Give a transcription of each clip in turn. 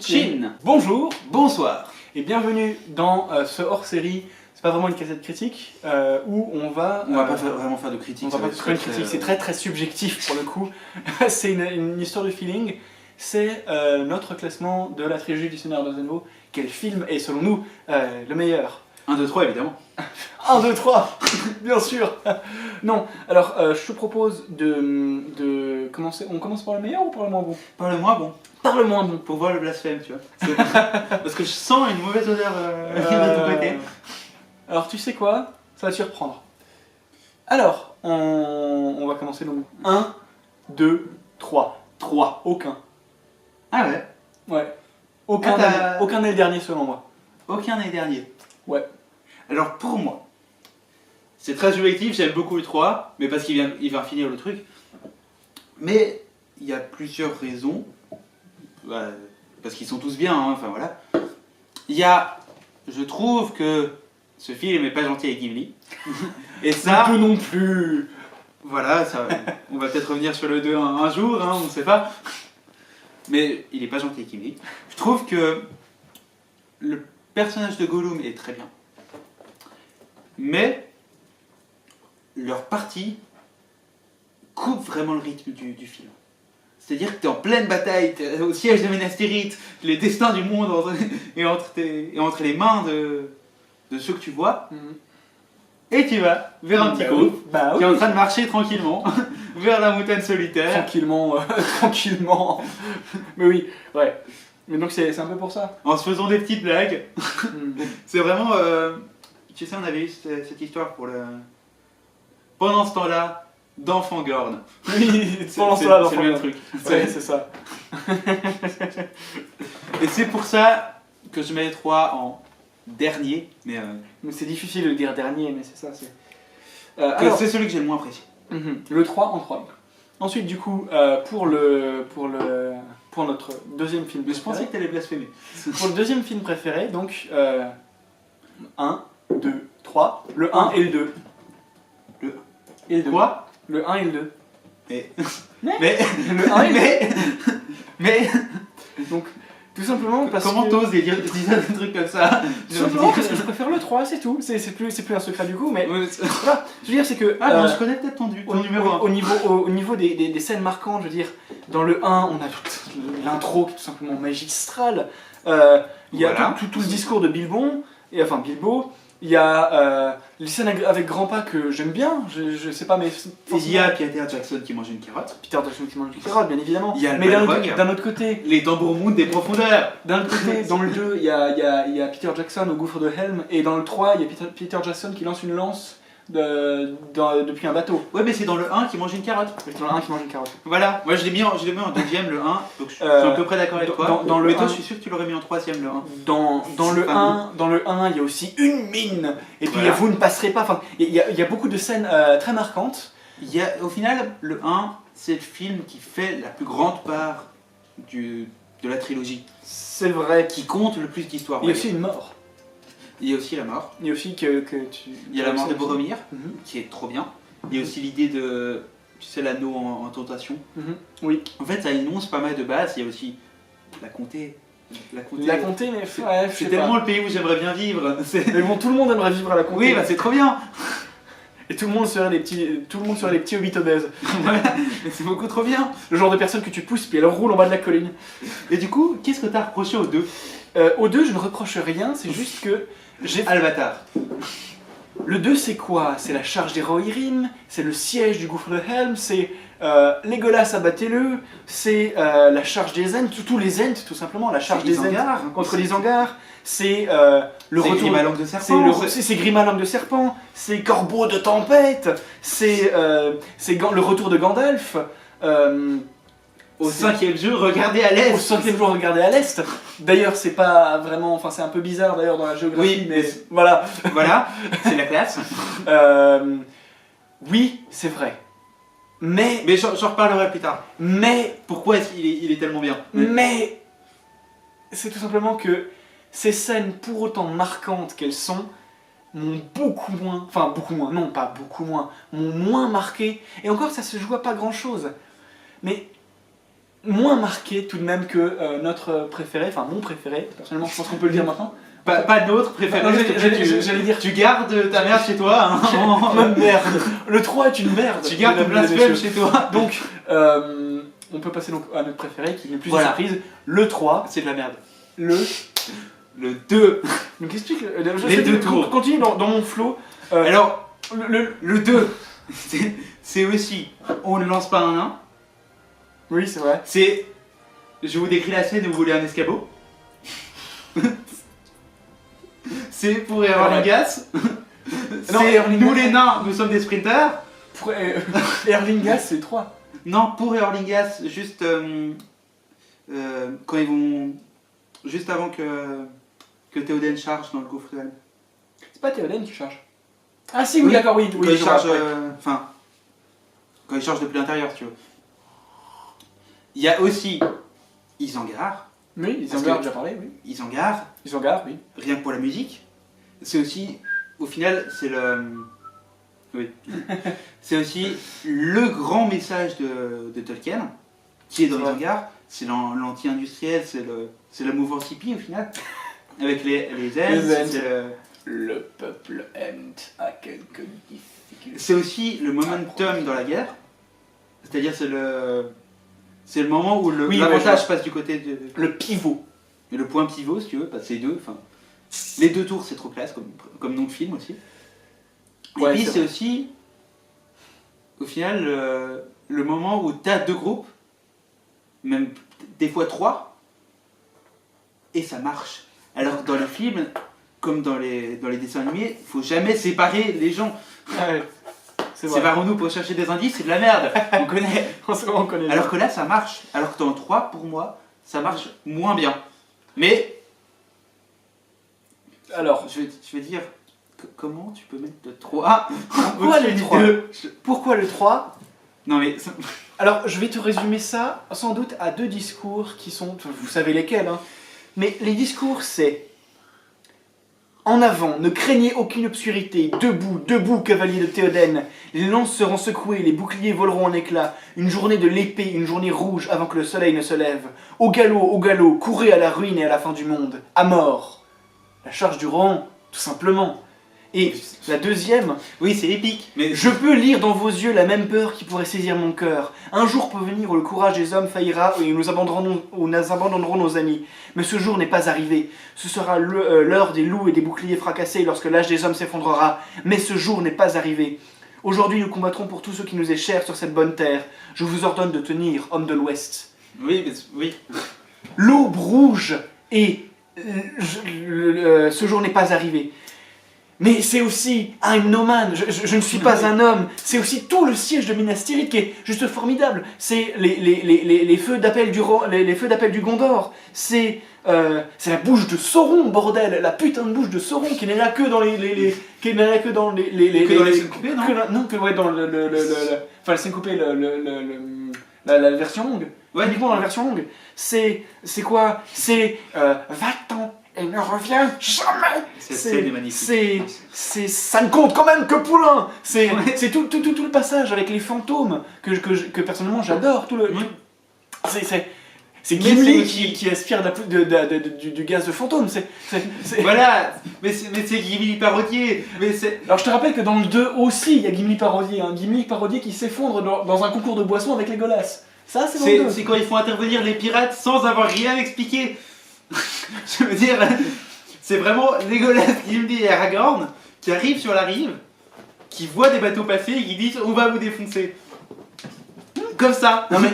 Chine. Bonjour Bonsoir. et bienvenue dans ce hors-série. C'est pas vraiment une cassette critique où on va pas vraiment faire de critique. on va pas faire une critique, c'est très subjectif pour le coup. C'est une histoire de feeling. C'est notre classement de la trilogie du Seigneur des Anneaux. Quel film est selon nous le meilleur? 1, 2, 3 évidemment. 1, 2, 3 bien sûr. Non, alors je te propose de commencer. On commence par le meilleur ou par le moins bon? Parle-moi bon. Par le moins bon. Pour voir le blasphème, tu vois. Parce que je sens une mauvaise odeur de ton côté. Alors tu sais quoi? Ça va te surprendre. Alors, on va commencer donc 1, 2, 3. 3, aucun. Ah ouais. Ouais. Aucun n'est le dernier selon moi. Aucun n'est dernier. Ouais. Alors pour moi, c'est très subjectif, j'aime beaucoup le 3, mais parce qu'il va finir le truc. Mais il y a plusieurs raisons. Parce qu'ils sont tous bien, hein, enfin voilà. Il y a, je trouve que ce film n'est pas gentil avec Gimli. Et ça, Un peu non plus. voilà, ça, on va peut-être revenir sur le 2 un jour, hein, on ne sait pas. Mais il n'est pas gentil avec Gimli. Je trouve que le personnage de Gollum est très bien. Mais leur partie coupe vraiment le rythme du film. C'est-à-dire que tu es en pleine bataille, tu es au siège de Minas Tirith, les destins du monde entre les mains de ceux que tu vois, et tu vas vers un petit groupe qui est en train de marcher tranquillement vers la montagne solitaire. Tranquillement. Mais oui, ouais. Mais donc c'est un peu pour ça. En se faisant des petites blagues. C'est vraiment... tu sais, on avait eu cette histoire pour le... Pendant ce temps-là, d'enfants gornes. Oui, C'est le même truc. Ouais, c'est ça. Et c'est pour ça que je mets les 3 en dernier. Mais C'est difficile de le dire dernier, mais c'est ça. c'est celui que j'ai le moins apprécié. Le 3 en 3. Ensuite, du coup, pour notre deuxième film Mais je pensais préféré, que t'allais blasphémer. pour le deuxième film préféré, donc 1, 2, 3, le 1 et le 2. Et le 2. Quoi? Le 1 et le 2. Mais... Le 1 et le 2. Mais... Donc, tout simplement parce Comment que... t'oses dire des trucs comme ça? Tout simplement parce que je préfère le 3, c'est tout. C'est plus un secret du coup, mais... Voilà, je veux dire, c'est que... Ah non, je connais peut-être ton numéro 1. Au niveau des scènes marquantes, je veux dire, dans le 1, on a l'intro qui est tout simplement magistrale. Il y a Voilà. tout le discours de Bilbo. Il y a les scènes avec Grandpa que j'aime bien, je sais pas, mais... Il y a Peter Jackson qui mange une carotte. Peter Jackson qui mange une carotte, bien évidemment. Il y a le mais Balrog. d'un autre côté, Les tambours montent des profondeurs. dans le 2, il y a Peter Jackson au gouffre de Helm, et dans le 3, il y a Peter Jackson qui lance une lance depuis un bateau. Ouais, mais c'est dans le 1 qui mange une carotte. C'est dans le 1 qui mange une carotte. Voilà, moi je l'ai mis en deuxième, le 1, donc je suis à peu près d'accord avec toi. dans le mais toi, 1, je suis sûr que tu l'aurais mis en troisième, le 1. Dans le 1, il y a aussi une mine, et puis Voilà. vous ne passerez pas. Enfin, il y a beaucoup de scènes très marquantes. Au final, le 1, c'est le film qui fait la plus grande part de la trilogie. C'est vrai. Qui compte le plus d'histoire. Il y a aussi une mort. Il y a aussi la mort. Il y a aussi que tu... Il y a la mort de Boromir, Mhm. qui est trop bien. Il y a aussi l'idée de, tu sais, l'anneau en tentation. Oui. En fait, ça énonce pas mal de bases. Il y a aussi la comté. La comté, mais ouais, C'est tellement le pays où j'aimerais bien vivre. Mais bon, tout le monde aimerait vivre à la comté. Oui, bah c'est trop bien. Et tout le monde serait des petits hobbits obèses. Voilà, mais c'est beaucoup trop bien. Le genre de personnes que tu pousses, puis elles roulent en bas de la colline. Et du coup, qu'est-ce que t'as reproché aux deux? Au 2, je ne reproche rien, c'est juste que j'ai... Albatar. Le 2, c'est quoi? C'est la charge des Rohirrim, c'est le siège du gouffre de Helm, c'est Legolas, abattez-le, c'est la charge des Ents, tous les Ents, tout simplement, la charge des Ents contre les Angars, c'est le retour... Grima langue de serpent. C'est Grima langue de serpent, c'est Corbeau de tempête, c'est le retour de Gandalf, Au 5e jeu, regardez à l'est. au 5e jour, regardez à l'est. D'ailleurs, c'est pas vraiment... Enfin, c'est un peu bizarre d'ailleurs dans la géographie, Oui, mais voilà. Voilà, c'est la classe. Oui, c'est vrai. Mais j'en reparlerai plus tard. Pourquoi est-ce qu'il est tellement bien? Mais c'est tout simplement que ces scènes, pour autant marquantes qu'elles sont, m'ont beaucoup moins... Enfin, beaucoup moins, non, pas beaucoup moins, m'ont moins marqué. Et encore, ça se joue à pas grand-chose. Mais moins marqué tout de même que notre préféré, enfin mon préféré, personnellement je pense qu'on peut le dire maintenant. Pas d'autre préféré. Non, J'allais dire, tu gardes ta merde chez toi. Hein. Même merde. Le 3 est une merde. Tu gardes ton mesdames et blasphème messieurs. chez toi. Donc, on peut passer donc à notre préféré qui n'est plus Voilà. une surprise. Le 3, C'est de la merde. le. Le 2. Donc explique. Les deux tours. Continue dans mon flow. Alors, Le. le 2, c'est aussi, on ne lance pas un 1. Oui, c'est vrai. C'est, je vous décris la scène où vous voulez un escabeau. C'est pour Erlingas. Non, C'est Erlingas. nous les nains, nous sommes des sprinters. Pour Erlingas, c'est 3. Non, pour Erlingas, juste quand ils vont, juste avant que Théoden charge dans le gouffre réel. C'est pas Théoden qui charge. Ah si, oui, d'accord, oui. Quand oui il je charge, vois, ouais. enfin, quand il charge depuis l'intérieur, si tu veux. Il y a aussi Isengard. Oui, Parce Isengard, que- déjà parlé, oui. Isengard, Isengard, oui. rien que pour la musique. C'est aussi, au final, c'est le, oui, c'est aussi le grand message de Tolkien, qui est dans C'est vrai. Isengard. C'est l'anti-industriel, c'est la mouvance hippie au final, avec les Ents. Les Ents. C'est Le peuple Ent a quelques difficultés. C'est aussi le momentum dans la guerre, c'est-à-dire c'est le moment où Oui, l'avantage ouais, passe du côté de... Le pivot. Et le point pivot, si tu veux, bah, c'est les deux. Enfin, les deux tours, c'est trop classe comme nom de film aussi. Et Ouais, puis c'est c'est vrai. aussi, au final, le moment où tu as deux groupes, même des fois trois, et ça marche. Alors que dans les films, comme dans les dessins animés, il faut jamais séparer les gens. Ouais, c'est vrai. Séparons-nous pour chercher des indices, c'est de la merde, on connaît. On connaît. Alors que là, ça marche. Alors que dans le 3, pour moi, ça marche moins bien. Mais, Alors, je vais dire, comment tu peux mettre le 3 pourquoi au-dessus le du 3 2? Pourquoi le 3 Non mais, Alors, je vais te résumer ça sans doute à deux discours qui sont. Vous savez lesquels, hein. Mais les discours, c'est. En avant, ne craignez aucune obscurité. Debout, debout, cavaliers de Théoden. Les lances seront secouées, les boucliers voleront en éclats. Une journée de l'épée, une journée rouge avant que le soleil ne se lève. Au galop, courez à la ruine et à la fin du monde. À mort. La charge du Rohan, tout simplement. Et la deuxième, oui, c'est épique. Mais je peux lire dans vos yeux la même peur qui pourrait saisir mon cœur. Un jour peut venir où le courage des hommes faillira et nous abandonnerons nos amis. Mais ce jour n'est pas arrivé. Ce sera l'heure des loups et des boucliers fracassés lorsque l'âge des hommes s'effondrera. Mais ce jour n'est pas arrivé. Aujourd'hui, nous combattrons pour tout ce qui nous est cher sur cette bonne terre. Je vous ordonne de tenir, hommes de l'Ouest. oui, mais, oui. L'aube rouge et ce jour n'est pas arrivé. Mais c'est aussi I'm no man, je ne suis pas un homme. C'est aussi tout le siège de Minas Tirith qui est juste formidable. C'est les feux d'appel les feux d'appel du Gondor. C'est la bouche de Sauron, bordel, la putain de bouche de Sauron qui n'est là que dans qui n'est là que dans Que dans les scènes coupées, non non, que ouais, dans enfin la scène coupée, la version longue. Ouais, Uniquement dans la version longue. C'est quoi? C'est va-t'en et ne reviens jamais. Cette scène est magnifique. Ça ne compte quand même que Poulain. C'est Ouais. c'est tout le passage avec les fantômes que personnellement j'adore. C'est Mais Gimli c'est- qui aspire du gaz de fantôme. Voilà, mais c'est Gimli parodié. Mais c'est... Alors je te rappelle que dans le 2 aussi il y a Gimli parodié. Gimli parodié qui s'effondre dans un concours de boissons avec Legolas. Ça c'est dans le 2. C'est quand ils font intervenir les pirates sans avoir rien expliqué. Je veux dire, c'est vraiment Legolas, Gimli et Aragorn qui arrivent sur la rive, qui voient des bateaux passer et qui disent on va vous défoncer. Comme ça. Non, mais-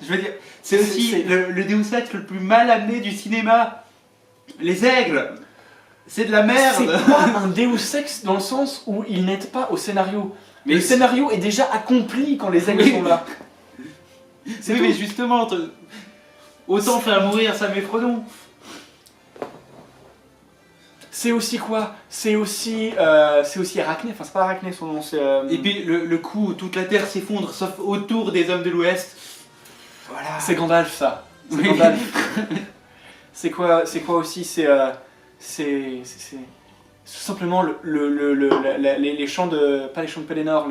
je veux dire, c'est aussi C'est- le Deus Ex le plus mal amené du cinéma. Les aigles, c'est de la merde. C'est pas un Deus Ex dans le sens où il n'aide pas au scénario. Mais Le scénario est déjà accompli quand les aigles Oui. sont là. oui, mais justement, autant faire mourir Sam et Frodon. C'est aussi quoi? C'est aussi Arachné. Enfin, c'est pas Arachné son nom, c'est. Et puis le coup où toute la Terre s'effondre sauf autour des hommes de l'Ouest. Voilà. C'est Gandalf, ça. C'est Oui. Gandalf. C'est quoi aussi? C'est tout simplement les chants de. Pas les chants de Pelennor,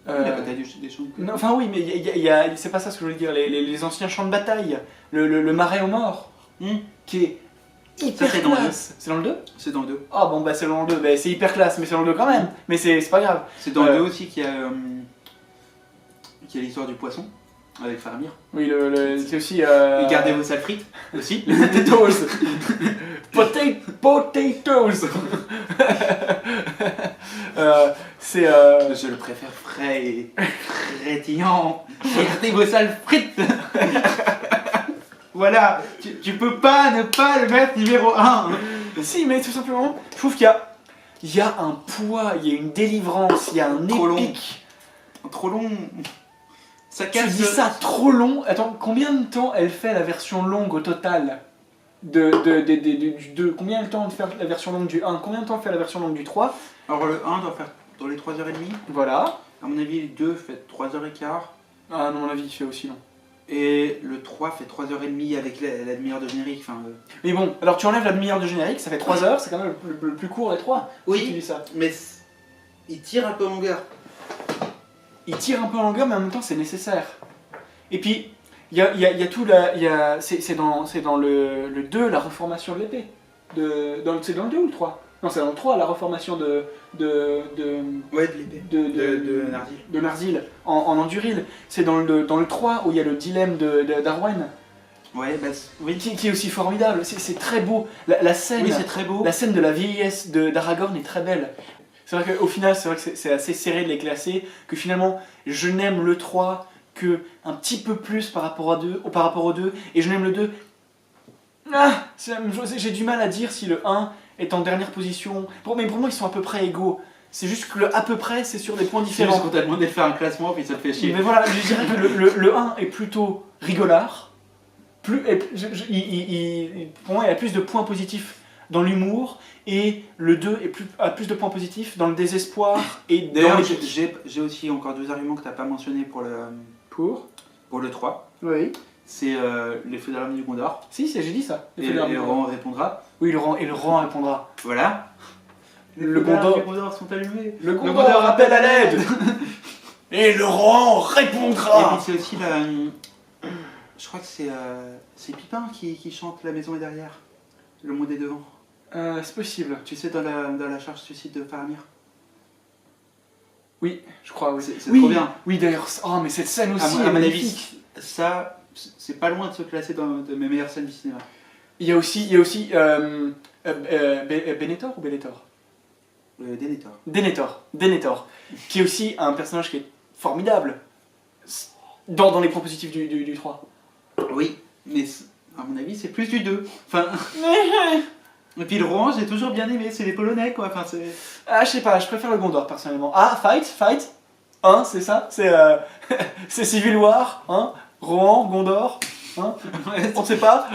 La bataille des champs de Cthulhu. Non, enfin oui, mais c'est pas ça ce que je voulais dire. Les anciens champs de bataille, le marais aux morts, qui est hyper c'est dans le classe. C'est dans le 2 ? C'est dans le 2. Ah bon, bah c'est dans le 2, bah, c'est hyper classe, mais c'est dans le 2 quand même. Mais c'est pas grave. C'est dans le 2 aussi qu'il y a l'histoire du poisson, avec Faramir. Oui, c'est aussi. Et gardez vos sales frites aussi. Les potatoes. Potatoes. C'est. Je le préfère frais et frétillant. Gardez vos sales frites. Voilà, tu peux pas ne pas le mettre numéro 1. Si, mais tout simplement, je trouve qu'il y a un poids, il y a une délivrance, il y a un Trop épique. Trop long. Ça Tu casse. dis ça trop long. Attends, combien de temps elle fait la version longue au total du 2 ? Combien de temps de faire la version longue du 1 ? Combien de temps fait la version longue du 3 ? Alors le 1 doit faire dans les 3h30. Voilà. À mon avis, le 2 fait 3h15. Ah non, à mon avis, il fait aussi long. Et le 3 fait 3h30 avec la demi-heure de générique. Enfin, Mais bon, alors tu enlèves la demi-heure de générique, ça fait 3 heures, c'est quand même le plus court des 3. Oui. Si tu dis ça. mais il tire un peu en longueur. Il tire un peu en longueur, mais en même temps, c'est nécessaire. Et puis, il y a tout la. C'est dans le 2, la reformation de l'épée. C'est dans le 2 ou le 3 ? Non, c'est dans le 3, la reformation Ouais, de l'épée. De Nardil. de Nardil en Anduril. C'est dans le 3 où il y a le dilemme d'Arwen, Ouais, bah oui. qui est aussi formidable. C'est très beau. La scène, Oui, c'est très beau. la scène de la vieillesse d'Aragorn est très belle. C'est vrai qu'au final, c'est vrai que c'est assez serré de les classer, que finalement, je n'aime le 3 que un petit peu plus par rapport au 2, et je n'aime le 2. Ah, j'ai du mal à dire si le 1 est en dernière position. Mais pour moi, ils sont à peu près égaux. C'est juste que le à peu près, c'est sur des points C'est différents. juste qu'on t'a demandé de faire un classement, puis ça te fait chier. Mais voilà, je dirais que le 1 est plutôt rigolard. Pour moi, il a plus de points positifs dans l'humour, et le 2 a plus de points positifs dans le désespoir et dans D'ailleurs, les... j'ai aussi encore 2 arguments que t'as pas mentionné pour le 3. Oui. C'est les feux d'armes du Gondor. Si, j'ai dit ça. Et Ron répondra. Oui, le Ron répondra. Voilà. Le feux d'armes Gondor... du Gondor sont allumés. Le Gondor appelle à l'aide. Et le Ron répondra. Et puis c'est aussi je crois que c'est Pipin qui chante La maison est derrière. Le monde est devant. C'est possible. Tu sais, dans la charge suicide de Faramir. Oui, je crois, oui. C'est trop bien. Oui, d'ailleurs, oh, mais cette scène aussi À est mon avis, magnifique. ça, c'est pas loin de se classer dans de mes meilleures scènes du cinéma. Il y a aussi Benetor ou Benetor ? Denethor. Denethor, qui est aussi un personnage qui est formidable dans les points positifs du 3. Oui, mais à mon avis, c'est plus du 2. Enfin... Et puis le Rohan, j'ai toujours bien aimé, c'est les Polonais quoi. Enfin, c'est... Ah, je sais pas, je préfère le Gondor personnellement. Ah, Fight hein, c'est ça. C'est Civil War, hein, Rohan, Gondor, hein. On sait pas.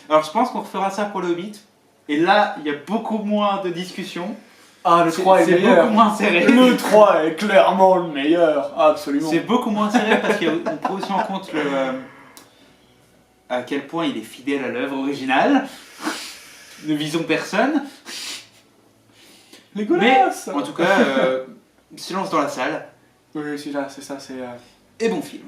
Alors je pense qu'on refera ça pour le Hobbit. Et là, il y a beaucoup moins de discussions. Ah, le 3 est meilleur. Beaucoup moins serré. Le 3 est clairement le meilleur, absolument. C'est beaucoup moins serré parce qu'on prend aussi en compte à quel point il est fidèle à l'œuvre originale. Ne visons personne. Les Golas. Mais en tout cas, silence dans la salle. Oui, c'est ça, c'est... Et bon film.